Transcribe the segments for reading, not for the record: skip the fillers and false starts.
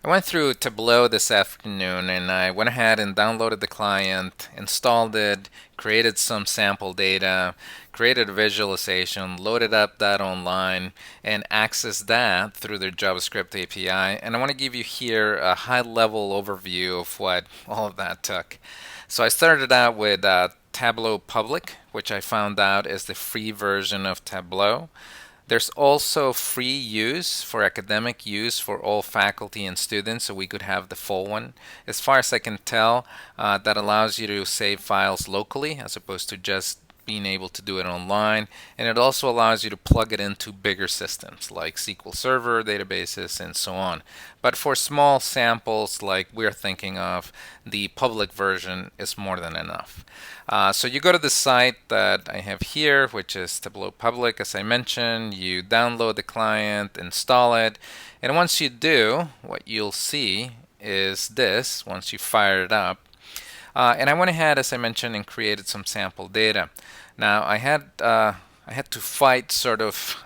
I went through Tableau this afternoon and I went ahead and downloaded the client, installed it, created some sample data, created a visualization, loaded up that online, and accessed that through their JavaScript API. And I want to give you here a high level overview of what all of that took. So I started out with Tableau Public, which I found out is the free version of Tableau. There's also free use for academic use for all faculty and students, so we could have the full one. As far as I can tell, that allows you to save files locally as opposed to just being able to do it online. And it also allows you to plug it into bigger systems like SQL Server databases and so on. But for small samples like we're thinking of, the public version is more than enough. So you go to the site that I have here, which is Tableau Public, as I mentioned. You download the client, install it, and once you do, what you'll see is this once you fire it up. And I went ahead, as I mentioned, and created some sample data. Now I had to fight sort of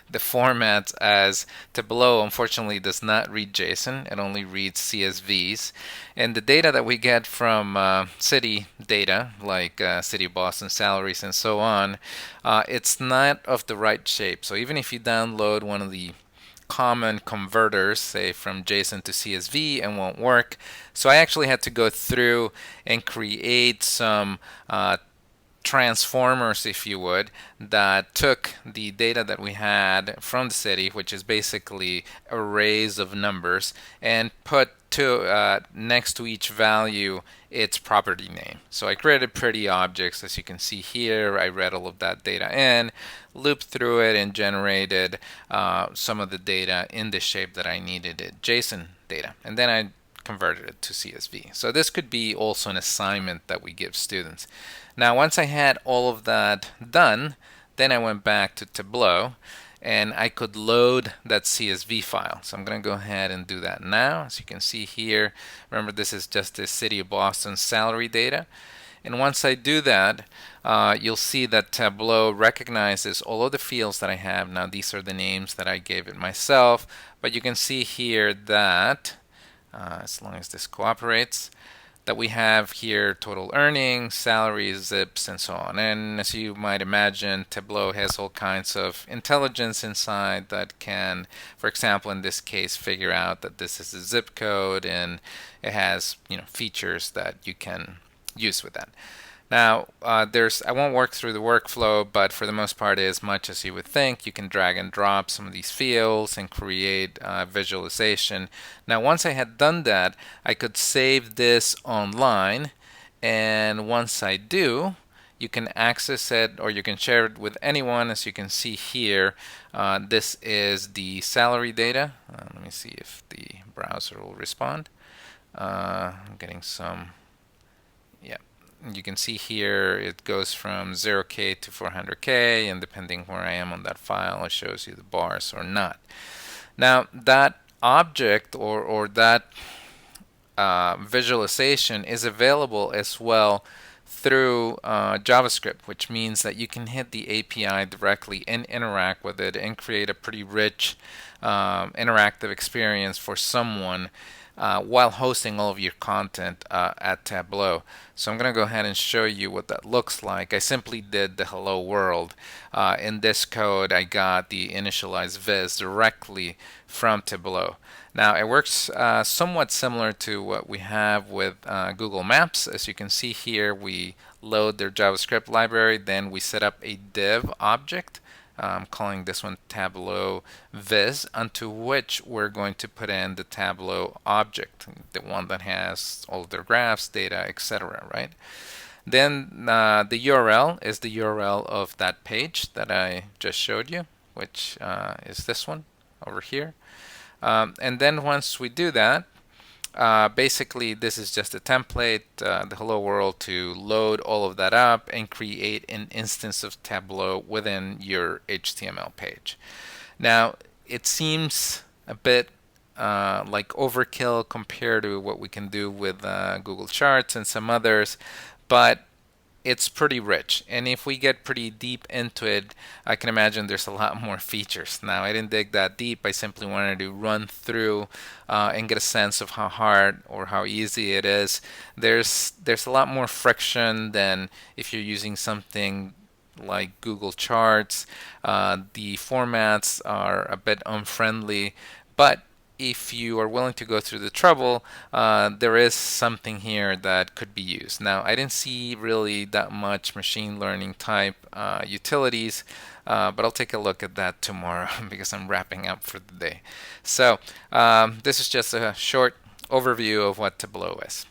the format, as Tableau unfortunately does not read JSON. It only reads CSVs. And the data that we get from city data, like City of Boston salaries and so on, it's not of the right shape. So even if you download one of the common converters, say from JSON to CSV, and won't work. So I actually had to go through and create some transformers, if you would, that took the data that we had from the city, which is basically arrays of numbers, and put next to each value its property name. So I created pretty objects, as you can see here. I read all of that data in, looped through it, and generated some of the data in the shape that I needed it, JSON data. And then I converted it to CSV. So this could be also an assignment that we give students. Now, once I had all of that done, then I went back to Tableau and I could load that CSV file. So I'm going to go ahead and do that now. As you can see here, remember this is just the City of Boston salary data. And once I do that, you'll see that Tableau recognizes all of the fields that I have. Now, these are the names that I gave it myself, but you can see here that as long as this cooperates, that we have here total earnings, salaries, zips, and so on. And as you might imagine, Tableau has all kinds of intelligence inside that can, for example, in this case, figure out that this is a zip code, and it has features that you can use with that. Now, I won't work through the workflow, but for the most part, as much as you would think, you can drag and drop some of these fields and create visualization. Now, once I had done that, I could save this online, and once I do, you can access it or you can share it with anyone. As you can see here, this is the salary data. Let me see if the browser will respond. I'm getting some, yeah. You can see here it goes from 0K to 400K, and depending where I am on that file, it shows you the bars or not. Now, that object or that visualization is available as well through JavaScript, which means that you can hit the API directly and interact with it and create a pretty rich interactive experience for someone while hosting all of your content at Tableau. So I'm going to go ahead and show you what that looks like. I simply did the hello world. In this code, I got the initialized viz directly from Tableau. Now, it works somewhat similar to what we have with Google Maps. As you can see here, we load their JavaScript library, then we set up a div object. I'm calling this one Tableau Viz, onto which we're going to put in the Tableau object, the one that has all of their graphs, data, etc. Right? Then the URL is the URL of that page that I just showed you, which is this one over here. And then once we do that, basically this is just a template, the hello world, to load all of that up and create an instance of Tableau within your HTML page. Now, it seems a bit like overkill compared to what we can do with Google Charts and some others, but it's pretty rich. And if we get pretty deep into it, I can imagine there's a lot more features. Now, I didn't dig that deep. I simply wanted to run through and get a sense of how hard or how easy it is. There's a lot more friction than if you're using something like Google Charts. The formats are a bit unfriendly, but if you are willing to go through the trouble, there is something here that could be used. Now, I didn't see really that much machine learning type utilities, but I'll take a look at that tomorrow because I'm wrapping up for the day. So, this is just a short overview of what Tableau is.